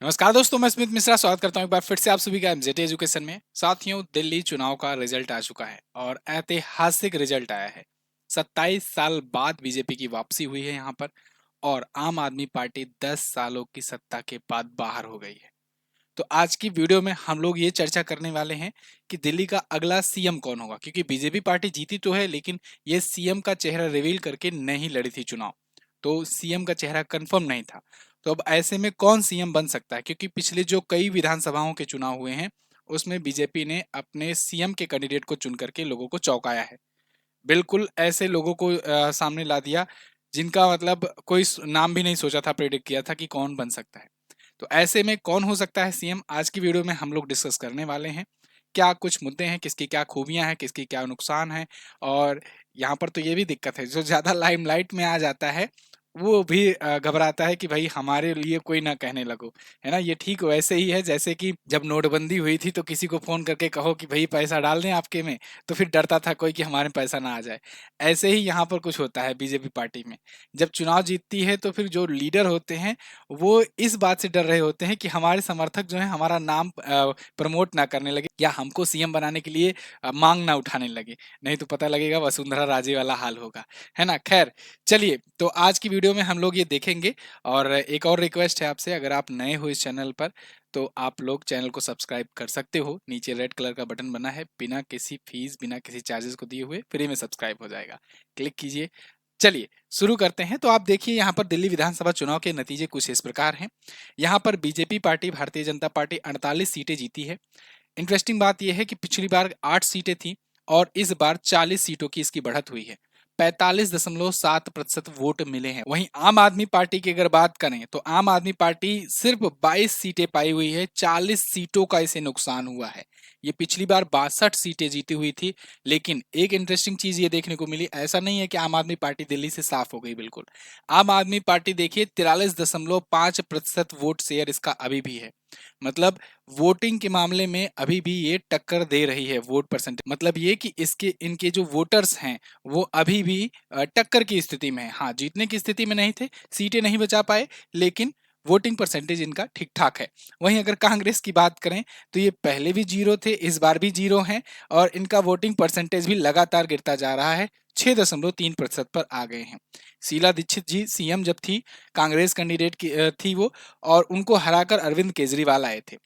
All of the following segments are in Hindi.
नमस्कार दोस्तों, मैं स्मित मिश्रा स्वागत करता हूं एक बार फिर से आप सभी का एमजेटी एजुकेशन में। साथियों, दिल्ली चुनाव का रिजल्ट आ चुका है और ऐतिहासिक रिजल्ट आया है। 27 साल बाद बीजेपी की वापसी हुई है यहां पर और आम आदमी पार्टी 10 सालों की सत्ता के बाद बाहर हो गई है। तो आज की वीडियो में हम लोग ये चर्चा करने वाले हैं कि दिल्ली का अगला सीएम कौन होगा, क्योंकि बीजेपी पार्टी जीती तो है लेकिन ये सीएम का चेहरा रिवील करके नहीं लड़ी थी चुनाव, तो सीएम का चेहरा कंफर्म नहीं था। तो अब ऐसे में कौन सीएम बन सकता है, क्योंकि पिछले जो कई विधानसभाओं के चुनाव हुए हैं उसमें बीजेपी ने अपने सीएम के कैंडिडेट को चुन करके लोगों को चौंकाया है। बिल्कुल ऐसे लोगों को सामने ला दिया जिनका मतलब कोई नाम भी नहीं सोचा था, प्रेडिक्ट किया था कि कौन बन सकता है। तो ऐसे में कौन हो सकता है सीएम, आज की वीडियो में हम लोग डिस्कस करने वाले हैं। क्या कुछ मुद्दे हैं, किसकी क्या खूबियां हैं, किसकी क्या नुकसान है। और यहाँ पर तो ये भी दिक्कत है, जो ज्यादा लाइमलाइट में आ जाता है वो भी घबराता है कि भाई हमारे लिए कोई ना कहने लगो, है ना। ये ठीक वैसे ही है जैसे कि जब नोटबंदी हुई थी तो किसी को फोन करके कहो कि भाई पैसा डाल दें आपके में, तो फिर डरता था कोई कि हमारे में पैसा ना आ जाए। ऐसे ही यहाँ पर कुछ होता है बीजेपी पार्टी में। जब चुनाव जीतती है तो फिर जो लीडर होते हैं वो इस बात से डर रहे होते हैं कि हमारे समर्थक जो है हमारा नाम प्रमोट ना करने लगे या हमको सीएम बनाने के लिए मांग ना उठाने लगे। नहीं तो पता लगेगा वसुंधरा राजे वाला हाल होगा, है ना। खैर, चलिए तो आज की वीडियो में हम लोग ये देखेंगे। और एक और रिक्वेस्ट है आपसे, अगर आप नए हो इस चैनल पर तो आप लोग चैनल को सब्सक्राइब कर सकते हो। नीचे रेड कलर का बटन बना है, बिना किसी फीस बिना किसी चार्जेस को दिए हुए फ्री में सब्सक्राइब हो जाएगा, क्लिक कीजिए। चलिए शुरू करते हैं। तो आप देखिए यहाँ पर दिल्ली विधानसभा चुनाव के नतीजे कुछ इस प्रकार हैं। यहाँ पर BJP party, Bharatiya Janata party 48 सीटें जीती है। इंटरेस्टिंग बात यह है कि पिछली बार 8 सीटें थी और इस बार 40 सीटों की इसकी बढ़त हुई है। 45.7% वोट मिले हैं। वहीं आम आदमी पार्टी की अगर बात करें तो आम आदमी पार्टी सिर्फ 22 सीटें पाई हुई है, 40 सीटों का इसे नुकसान हुआ है। ये पिछली बार 62 सीटें जीती हुई थी। लेकिन एक इंटरेस्टिंग चीज ये देखने को मिली, ऐसा नहीं है कि आम आदमी पार्टी दिल्ली से साफ हो गई, बिल्कुल। आम आदमी पार्टी देखिए 43.5% वोट शेयर इसका अभी भी है। मतलब वोटिंग के मामले में अभी भी ये टक्कर दे रही है वोट परसेंटेज। मतलब ये कि इसके इनके जो वोटर्स हैं वो अभी भी टक्कर की स्थिति में है। हाँ, जीतने की स्थिति में नहीं थे, सीटें नहीं बचा पाए, लेकिन वोटिंग परसेंटेज इनका ठीक ठाक है। वहीं अगर कांग्रेस की बात करें तो ये पहले भी जीरो थे, इस बार भी जीरो हैं और इनका वोटिंग परसेंटेज भी लगातार गिरता जा रहा है, 6.3% पर आ गए हैं। शीला दीक्षित जी सीएम जब थी, कांग्रेस कैंडिडेट की थी वो, और उनको हराकर अरविंद केजरीवाल आए थे।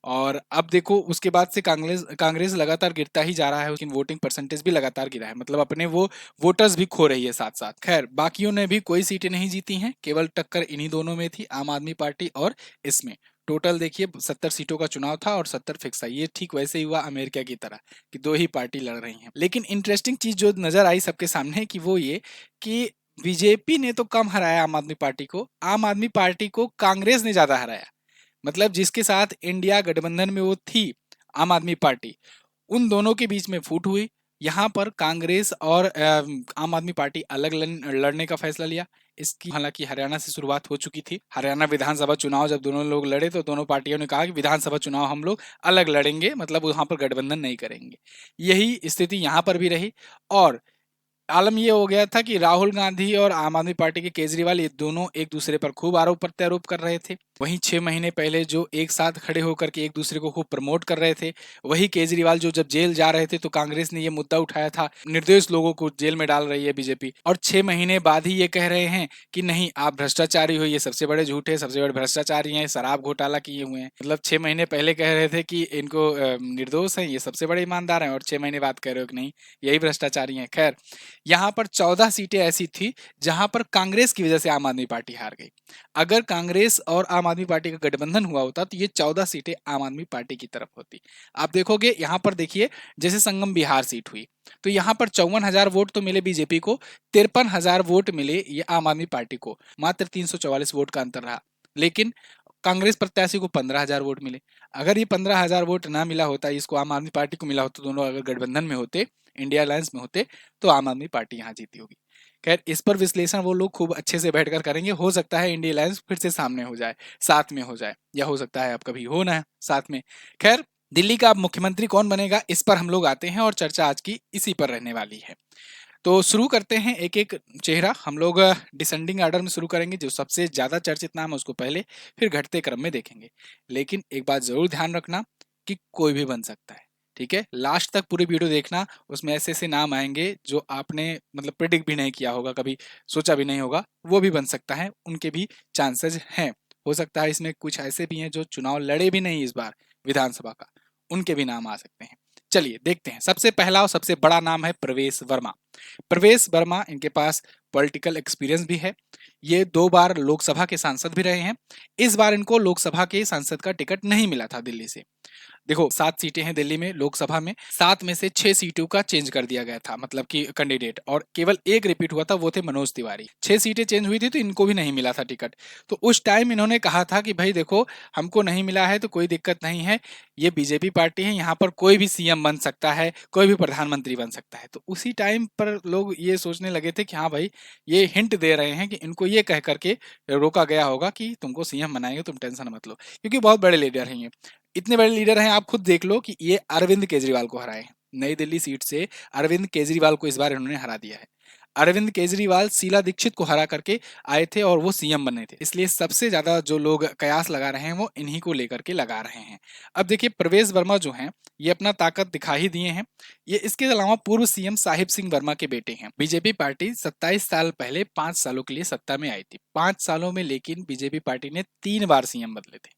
और अब देखो उसके बाद से कांग्रेस कांग्रेस लगातार गिरता ही जा रहा है, उसकी वोटिंग परसेंटेज भी लगातार गिरा है। मतलब अपने वो वोटर्स भी खो रही है साथ साथ। खैर, बाकियों ने भी कोई सीटें नहीं जीती हैं, केवल टक्कर इन्हीं दोनों में थी, आम आदमी पार्टी और इसमें। टोटल देखिए 70 सीटों का चुनाव था और 70 फिक्स है। ये ठीक वैसे ही हुआ अमेरिका की तरह कि दो ही पार्टी लड़ रही हैं। लेकिन इंटरेस्टिंग चीज जो नजर आई सबके सामने कि वो ये कि बीजेपी ने तो कम हराया आम आदमी पार्टी को, आम आदमी पार्टी को कांग्रेस ने ज्यादा हराया। मतलब जिसके साथ इंडिया गठबंधन में वो थी, आम आदमी पार्टी, उन दोनों के बीच में फूट हुई। यहाँ पर कांग्रेस और आम आदमी पार्टी अलग लड़ने का फैसला लिया। इसकी हालांकि हरियाणा से शुरुआत हो चुकी थी। हरियाणा विधानसभा चुनाव जब दोनों लोग लड़े तो दोनों पार्टियों ने कहा कि विधानसभा चुनाव हम लोग अलग लड़ेंगे, मतलब वहां पर गठबंधन नहीं करेंगे। यही स्थिति यहाँ पर भी रही। और आलम ये हो गया था कि राहुल गांधी और आम आदमी पार्टी के केजरीवाल ये दोनों एक दूसरे पर खूब आरोप प्रत्यारोप कर रहे थे। वहीं 6 महीने पहले जो एक साथ खड़े होकर के एक दूसरे को खूब प्रमोट कर रहे थे, वही केजरीवाल जो जब जेल जा रहे थे तो कांग्रेस ने ये मुद्दा उठाया था, निर्दोष लोगों को जेल में डाल रही है बीजेपी, और 6 महीने बाद ही ये कह रहे हैं कि नहीं आप भ्रष्टाचारी हो, ये सबसे बड़े झूठे सबसे बड़े भ्रष्टाचारी हैं, शराब घोटाला किए हुए हैं। मतलब 6 महीने पहले कह रहे थे कि इनको निर्दोष है, ये सबसे बड़े ईमानदार हैं, और 6 महीने बाद कह रहे हो कि नहीं यही भ्रष्टाचारी हैं। खैर, यहाँ पर 14 सीटें ऐसी थी जहां पर कांग्रेस की वजह से आम आदमी पार्टी हार गई। अगर कांग्रेस और आम आदमी पार्टी का गठबंधन हुआ होता तो ये 14 सीटें आम आदमी पार्टी की तरफ होती। आप देखोगे यहाँ पर देखिए, जैसे संगम बिहार सीट हुई तो यहाँ पर 54,000 वोट तो मिले बीजेपी को, 53,000 वोट मिले ये आम आदमी पार्टी को, मात्र 344 वोट का अंतर रहा। लेकिन कांग्रेस प्रत्याशी को 15,000 वोट मिले। अगर ये 15,000 वोट ना मिला होता, इसको आम आदमी पार्टी को मिला होता, दोनों अगर गठबंधन में होते, इंडिया अलायंस में होते, तो आम आदमी पार्टी यहाँ जीती होगी। खैर, इस पर विश्लेषण वो लोग खूब अच्छे से बैठकर करेंगे। हो सकता है इंडिया अलायंस फिर से सामने हो जाए, साथ में हो जाए, या हो सकता है अब कभी हो ना साथ में। खैर, दिल्ली का अब मुख्यमंत्री कौन बनेगा इस पर हम लोग आते हैं और चर्चा आज की इसी पर रहने वाली है। तो शुरू करते हैं एक एक चेहरा। हम लोग डिसेंडिंग ऑर्डर में शुरू करेंगे, जो सबसे ज्यादा चर्चित नाम है उसको पहले, फिर घटते क्रम में देखेंगे। लेकिन एक बात जरूर ध्यान रखना कि कोई भी बन सकता है, ठीक है। लास्ट तक पूरी वीडियो देखना, उसमें ऐसे ऐसे नाम आएंगे जो आपने मतलब प्रिडिक्ट भी नहीं किया होगा, कभी सोचा भी नहीं होगा, वो भी बन सकता है, उनके भी चांसेस हैं। हो सकता है इसमें कुछ ऐसे भी हैं जो चुनाव लड़े भी नहीं इस बार विधानसभा का, उनके भी नाम आ सकते हैं। चलिए देखते हैं। सबसे पहला और सबसे बड़ा नाम है प्रवेश वर्मा। प्रवेश वर्मा, इनके पास पॉलिटिकल एक्सपीरियंस भी है। ये 2 बार लोकसभा के सांसद भी रहे हैं। इस बार इनको लोकसभा के सांसद का टिकट नहीं मिला था दिल्ली से। देखो 7 सीटें हैं दिल्ली में लोकसभा में, 7 में से 6 सीटों का चेंज कर दिया गया था, मतलब कि कैंडिडेट, और केवल एक रिपीट हुआ था, वो थे मनोज तिवारी। 6 सीटें चेंज हुई थी तो इनको भी नहीं मिला था टिकट। तो उस टाइम इन्होंने कहा था कि भाई देखो, हमको नहीं मिला है तो कोई दिक्कत नहीं है, ये बीजेपी पार्टी है, यहाँ पर कोई भी सीएम बन सकता है, कोई भी प्रधानमंत्री बन सकता है। तो उसी टाइम पर लोग ये सोचने लगे थे कि हाँ भाई, ये हिंट दे रहे हैं कि इनको ये कह करके रोका गया होगा कि तुमको सीएम बनाएंगे, तुम टेंशन मत लो, क्योंकि बहुत बड़े लीडर हैं ये। इतने बड़े लीडर हैं, आप खुद देख लो कि ये अरविंद केजरीवाल को हराए हैं। नई दिल्ली सीट से अरविंद केजरीवाल को इस बार इन्होंने हरा दिया है। अरविंद केजरीवाल शीला दीक्षित को हरा करके आए थे और वो सीएम बने थे, इसलिए सबसे ज्यादा जो लोग कयास लगा रहे हैं वो इन्हीं को लेकर के लगा रहे हैं। अब देखिए प्रवेश वर्मा जो हैं, ये अपना ताकत दिखा ही दिए हैं। ये इसके अलावा पूर्व सीएम साहिब सिंह वर्मा के बेटे हैं। बीजेपी पार्टी 27 साल पहले 5 सालों के लिए सत्ता में आई थी। 5 सालों में लेकिन बीजेपी पार्टी ने 3 बार सीएम बदले थे,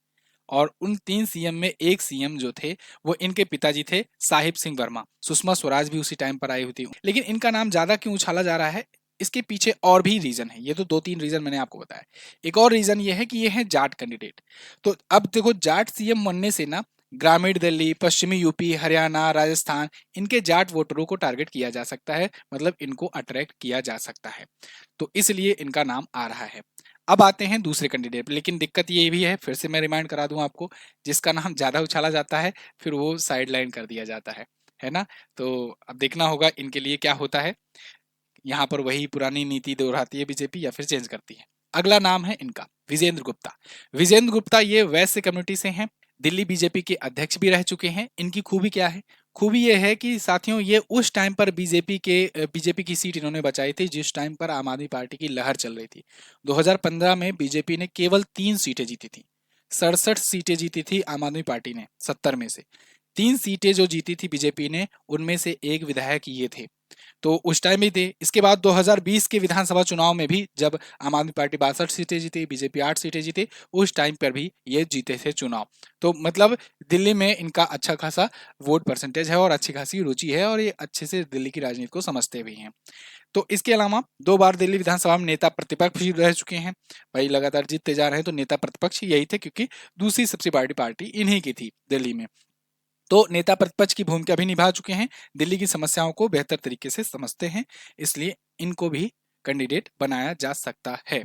और उन 3 सीएम में एक सीएम जो थे वो इनके पिताजी थे, साहिब सिंह वर्मा। सुषमा स्वराज भी उसी टाइम पर आई हुई थी। लेकिन इनका नाम ज्यादा क्यों उछाला जा रहा है, इसके पीछे और भी रीजन है। ये तो 2-3 रीजन मैंने आपको बताया। एक और रीजन ये है कि ये है जाट कैंडिडेट। तो अब देखो, जाट सीएम बनने से ना ग्रामीण दिल्ली, पश्चिमी यूपी, हरियाणा, राजस्थान, इनके जाट वोटरों को टारगेट किया जा सकता है, मतलब इनको अट्रैक्ट किया जा सकता है। तो इसलिए इनका नाम आ रहा है। अब आते हैं दूसरे कैंडिडेट पे, लेकिन दिक्कत ये भी है, फिर से मैं रिमाइंड करा दूं आपको, जिसका नाम ज्यादा उछाला जाता है फिर वो साइड लाइन कर दिया जाता है ना। तो अब देखना होगा इनके लिए क्या होता है। यहाँ पर वही पुरानी नीति दोहराती है बीजेपी या फिर चेंज करती है। अगला नाम है इनका विजेंद्र गुप्ता। विजेंद्र गुप्ता ये वैश्य कम्युनिटी से हैं। दिल्ली बीजेपी के अध्यक्ष भी रह चुके हैं। इनकी खूबी क्या है? खूबी ये है कि साथियों, ये उस टाइम पर बीजेपी की सीट इन्होंने बचाई थी जिस टाइम पर आम आदमी पार्टी की लहर चल रही थी। 2015 में बीजेपी ने केवल 3 सीटें जीती थी। 67 सीटें जीती थी आम आदमी पार्टी ने 70 में से। 3 सीटें जो जीती थी बीजेपी ने, उनमें से एक विधायक ये थे। तो उस टाइम भी थे। इसके बाद 2020 के विधानसभा चुनाव में भी जब आम आदमी पार्टी 62 सीटें जीती, बीजेपी 8 सीटें जीती, उस टाइम पर भी ये जीते थे चुनाव। तो मतलब दिल्ली में इनका अच्छा खासा वोट परसेंटेज है और अच्छी खासी रुचि है, और ये अच्छे से दिल्ली की राजनीति को समझते भी हैं। तो इसके अलावा 2 बार दिल्ली विधानसभा में नेता प्रतिपक्ष भी रह चुके हैं। भाई लगातार जीतते जा रहे हैं तो नेता प्रतिपक्ष यही थे, क्योंकि दूसरी सबसे बड़ी पार्टी इन्हीं की थी दिल्ली में। तो नेता प्रतिपक्ष की भूमिका भी निभा चुके हैं, दिल्ली की समस्याओं को बेहतर तरीके से समझते हैं, इसलिए इनको भी कैंडिडेट बनाया जा सकता है।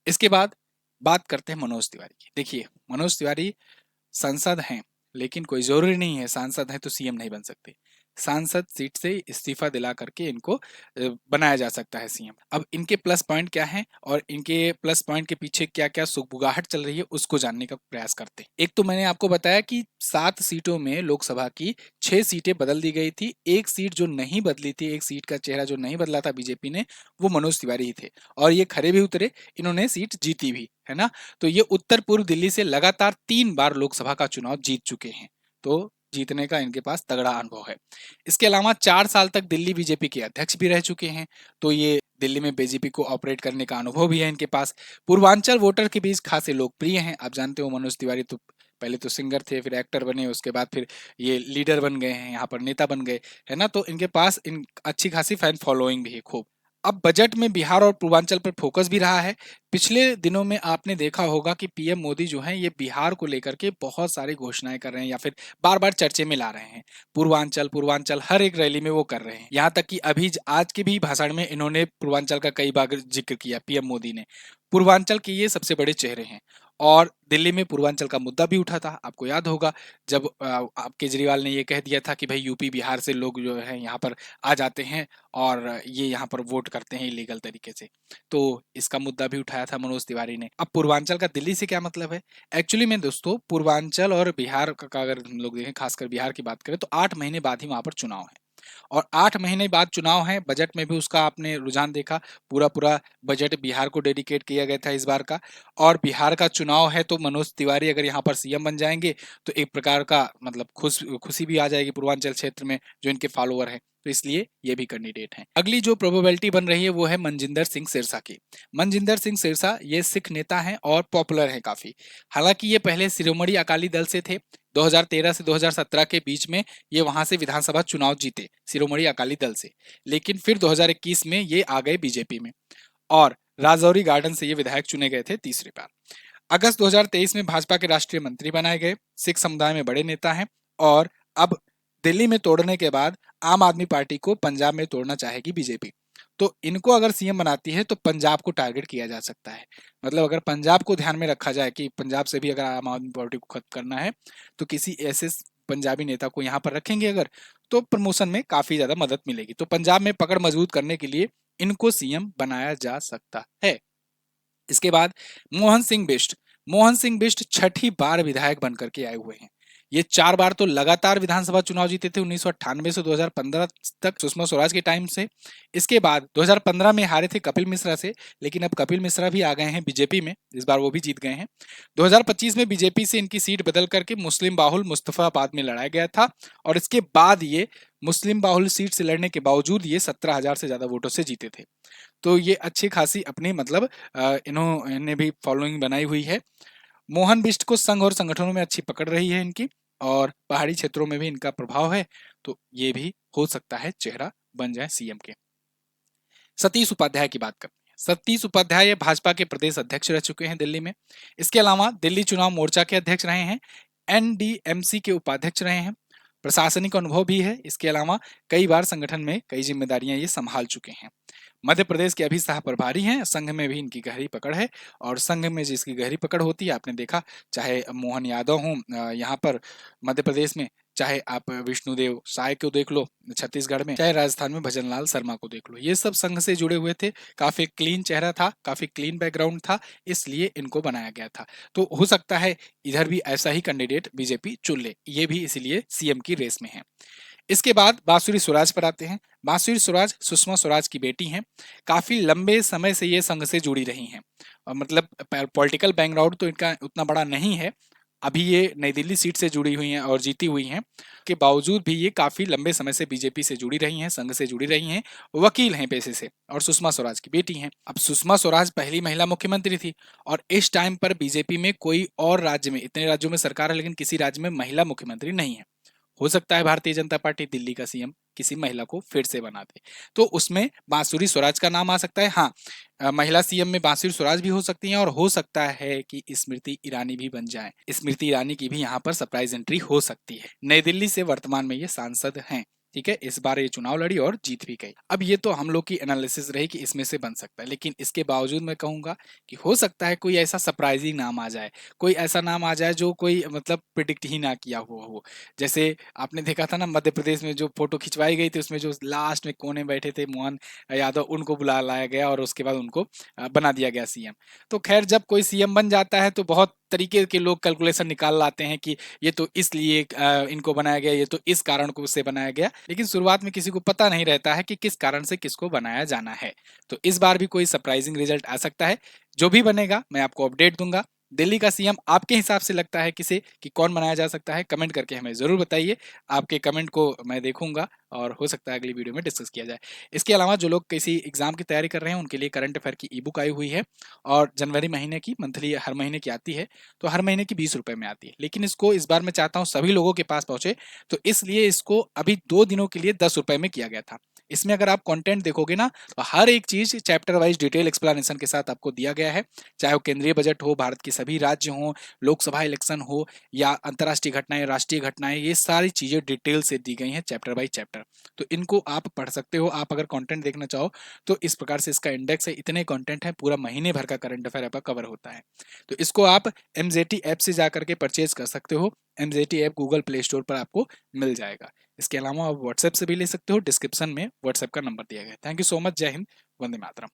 इसके बाद बात करते हैं मनोज तिवारी की। देखिए मनोज तिवारी सांसद हैं, लेकिन कोई जरूरी नहीं है सांसद हैं तो सीएम नहीं बन सकते। सांसद सीट से इस्तीफा दिला करके इनको बनाया जा सकता है सीएम। अब इनके प्लस पॉइंट क्या हैं और इनके प्लस पॉइंट के पीछे क्या क्या सुगबुगाहट चल रही है, उसको जानने का प्रयास करते हैं। एक तो मैंने आपको बताया कि 7 सीटों में लोकसभा की 6 सीटें बदल दी गई थी। एक सीट जो नहीं बदली थी, एक सीट का चेहरा जो नहीं बदला था बीजेपी ने, वो मनोज तिवारी ही थे, और ये खरे भी उतरे, इन्होंने सीट जीती भी, है ना। तो ये उत्तर पूर्व दिल्ली से लगातार 3 बार लोकसभा का चुनाव जीत चुके हैं। तो जीतने का इनके पास तगड़ा अनुभव है। इसके अलावा 4 साल तक दिल्ली बीजेपी के अध्यक्ष भी रह चुके हैं। तो ये दिल्ली में बीजेपी को ऑपरेट करने का अनुभव भी है इनके पास। पूर्वांचल वोटर के बीच खासे लोकप्रिय हैं। आप जानते हो मनोज तिवारी तो पहले तो सिंगर थे, फिर एक्टर बने, उसके बाद फिर ये लीडर बन गए हैं, यहाँ पर नेता बन गए, है ना। तो इनके पास इन अच्छी खासी फैन फॉलोइंग भी है खूब। अब बजट में बिहार और पूर्वांचल पर फोकस भी रहा है। पिछले दिनों में आपने देखा होगा कि पीएम मोदी जो हैं, ये बिहार को लेकर के बहुत सारी घोषणाएं कर रहे हैं या फिर बार बार चर्चे में ला रहे हैं। पूर्वांचल पूर्वांचल हर एक रैली में वो कर रहे हैं। यहाँ तक कि अभी आज के भी भाषण में इन्होंने पूर्वांचल का कई बार जिक्र किया पीएम मोदी ने। पूर्वांचल के ये सबसे बड़े चेहरे हैं। और दिल्ली में पूर्वांचल का मुद्दा भी उठा था, आपको याद होगा, जब आप केजरीवाल ने ये कह दिया था कि भाई यूपी बिहार से लोग जो है यहाँ पर आ जाते हैं और ये यहाँ पर वोट करते हैं इलीगल तरीके से। तो इसका मुद्दा भी उठाया था मनोज तिवारी ने। अब पूर्वांचल का दिल्ली से क्या मतलब है? एक्चुअली में दोस्तों, पूर्वांचल और बिहार का अगर हम लोग देखें, खासकर बिहार की बात करें, तो 8 महीने बाद ही वहां पर चुनाव है। और 8 महीने बाद चुनाव है, बजट में भी उसका आपने रुझान देखा, पूरा पूरा बजट बिहार को डेडिकेट किया गया था इस बार का। और बिहार का चुनाव है तो मनोज तिवारी अगर यहाँ पर सीएम बन जाएंगे तो एक प्रकार का मतलब खुशी भी आ जाएगी पूर्वांचल क्षेत्र में जो इनके फॉलोअर हैं, तो इसलिए ये भी कैंडिडेट हैं। अगली जो प्रोबेबिलिटी बन रही है वो है मनजिंदर सिंह सिरसा की। मनजिंदर सिंह सिरसा ये सिख नेता हैं और पॉपुलर हैं काफी। हालांकि ये पहले शिरोमणि अकाली दल से थे, 2013 से 2017 के बीच में ये वहां से विधानसभा चुनाव जीते शिरोमणि अकाली दल से, लेकिन फिर 2021 में ये आ गए बीजेपी में और राजौरी गार्डन से ये विधायक चुने गए थे तीसरी बार। अगस्त 2023 में भाजपा के राष्ट्रीय मंत्री बनाए गए, सिख समुदाय में बड़े नेता हैं और अब दिल्ली में तोड़ने के बाद आम आदमी पार्टी को पंजाब में तोड़ना चाहेगी बीजेपी। तो इनको अगर सीएम बनाती है तो पंजाब को टारगेट किया जा सकता है। मतलब अगर पंजाब को ध्यान में रखा जाए कि पंजाब से भी अगर आम आदमी पार्टी को खत्म करना है तो किसी ऐसे पंजाबी नेता को यहाँ पर रखेंगे अगर, तो प्रमोशन में काफी ज्यादा मदद मिलेगी। तो पंजाब में पकड़ मजबूत करने के लिए इनको सीएम बनाया जा सकता है। इसके बाद मोहन सिंह बिष्ट। मोहन सिंह बिष्ट छठी बार विधायक बनकर के आए हुए हैं। ये 4 बार तो लगातार विधानसभा चुनाव जीते थे 1998 से 2015 तक सुषमा स्वराज के टाइम से। इसके बाद 2015 में हारे थे कपिल मिश्रा से, लेकिन अब कपिल मिश्रा भी आ गए हैं बीजेपी में, इस बार वो भी जीत गए हैं। 2025 में बीजेपी से इनकी सीट बदल करके मुस्लिम बाहुल मुस्तफाबाद में लड़ाया गया था और इसके बाद ये मुस्लिम बाहुल सीट से लड़ने के बावजूद ये 17,000 से ज्यादा वोटों से जीते थे। तो ये अच्छी खासी अपनी मतलब इन्होंने भी फॉलोइंग बनाई हुई है। मोहन बिष्ट को संघ और संगठनों में अच्छी पकड़ रही है इनकी और पहाड़ी क्षेत्रों में भी इनका प्रभाव है, तो ये भी हो सकता है चेहरा बन जाए सीएम के। सतीश उपाध्याय की बात करते हैं। सतीश उपाध्याय भाजपा के प्रदेश अध्यक्ष रह चुके हैं दिल्ली में। इसके अलावा दिल्ली चुनाव मोर्चा के अध्यक्ष रहे हैं, एनडीएमसी के उपाध्यक्ष रहे हैं, प्रशासनिक अनुभव भी है। इसके अलावा कई बार संगठन में कई जिम्मेदारियां ये संभाल चुके हैं। मध्य प्रदेश के अभी सह प्रभारी हैं, संघ में भी इनकी गहरी पकड़ है और संघ में जिसकी गहरी पकड़ होती है आपने देखा, चाहे मोहन यादव हों यहाँ पर मध्य प्रदेश में, चाहे आप विष्णुदेव साय को देख लो छत्तीसगढ़ में, चाहे राजस्थान में भजनलाल शर्मा को देख लो, ये सब संघ से जुड़े हुए थे। काफी क्लीन चेहरा था, काफी क्लीन बैकग्राउंड था, इसलिए इनको बनाया गया था। तो हो सकता है इधर भी ऐसा ही कैंडिडेट बीजेपी चुन ले, ये भी इसीलिए सीएम की रेस में है। इसके बाद बांसुरी स्वराज पर आते हैं। बांसुरी स्वराज सुषमा स्वराज की बेटी हैं। काफी लंबे समय से ये संघ से जुड़ी रही हैं और मतलब पॉलिटिकल बैकग्राउंड तो इनका उतना बड़ा नहीं है। अभी ये नई दिल्ली सीट से जुड़ी हुई हैं और जीती हुई हैं, के बावजूद भी ये काफी लंबे समय से बीजेपी से जुड़ी रही हैं, संघ से जुड़ी रही हैं, वकील हैं पेशे से और सुषमा स्वराज की बेटी हैं। अब सुषमा स्वराज पहली महिला मुख्यमंत्री थी और इस टाइम पर बीजेपी में कोई और राज्य में, इतने राज्यों में सरकार है लेकिन किसी राज्य में महिला मुख्यमंत्री नहीं है। हो सकता है भारतीय जनता पार्टी दिल्ली का सीएम किसी महिला को फिर से बना दे, तो उसमें बांसुरी स्वराज का नाम आ सकता है। हाँ, महिला सीएम में बांसुरी स्वराज भी हो सकती हैं और हो सकता है कि स्मृति ईरानी भी बन जाए। स्मृति ईरानी की भी यहाँ पर सरप्राइज एंट्री हो सकती है। नई दिल्ली से वर्तमान में ये सांसद हैं, ठीक है। इस बार ये चुनाव लड़ी और जीत भी गई। अब ये तो हम लोग की एनालिसिस रही कि इसमें से बन सकता है, लेकिन इसके बावजूद मैं कहूंगा कि हो सकता है कोई ऐसा सरप्राइजिंग नाम आ जाए, कोई ऐसा नाम आ जाए जो कोई मतलब प्रिडिक्ट ही ना किया हुआ हो। जैसे आपने देखा था ना मध्य प्रदेश में जो फोटो खिंचवाई गई थी, उसमें जो लास्ट में कोने बैठे थे मोहन यादव, उनको बुला लाया गया और उसके बाद उनको बना दिया गया सीएम। तो खैर जब कोई सीएम बन जाता है तो बहुत तरीके के लोग कैलकुलेशन निकाल लाते हैं कि ये तो इसलिए इनको बनाया गया, ये तो इस कारण को उससे बनाया गया, लेकिन शुरुआत में किसी को पता नहीं रहता है कि किस कारण से किसको बनाया जाना है। तो इस बार भी कोई सरप्राइजिंग रिजल्ट आ सकता है। जो भी बनेगा मैं आपको अपडेट दूंगा। दिल्ली का सीएम आपके हिसाब से लगता है किसे, कि कौन बनाया जा सकता है, कमेंट करके हमें जरूर बताइए। आपके कमेंट को मैं देखूंगा और हो सकता है अगली वीडियो में डिस्कस किया जाए। इसके अलावा जो लोग किसी एग्जाम की तैयारी कर रहे हैं उनके लिए करंट अफेयर की ई बुक आई हुई है और जनवरी महीने की मंथली हर महीने की आती है, तो हर महीने की 20 रुपए में आती है, लेकिन इसको इस बार मैं चाहता हूँ सभी लोगों के पास पहुंचे, तो इसलिए इसको अभी 2 दिनों के लिए 10 रुपए में किया गया था। इसमें अगर आप कंटेंट देखोगे ना तो हर एक चीज चैप्टर वाइज डिटेल एक्सप्लेनेशन के साथ आपको दिया गया है, चाहे वो केंद्रीय बजट हो, भारत के सभी राज्य हो, लोकसभा इलेक्शन हो या अंतर्राष्ट्रीय घटनाएं, राष्ट्रीय घटनाएं, ये सारी चीजें डिटेल से दी गई हैं चैप्टर बाई चैप्टर। तो इनको आप पढ़ सकते हो। आप अगर कंटेंट देखना चाहो तो इस प्रकार से इसका इंडेक्स है, इतने कंटेंट है, पूरा महीने भर का करंट अफेयर आपका कवर होता है। तो इसको आप एमजेटी ऐप से जाकर के परचेज कर सकते हो। MJT app Google play store पर आपको मिल जाएगा। इसके अलावा आप व्हाट्सएप से भी ले सकते हो, डिस्क्रिप्शन में व्हाट्सएप का नंबर दिया गया है। Thank you so much. जय हिंद, वंदे मातरम।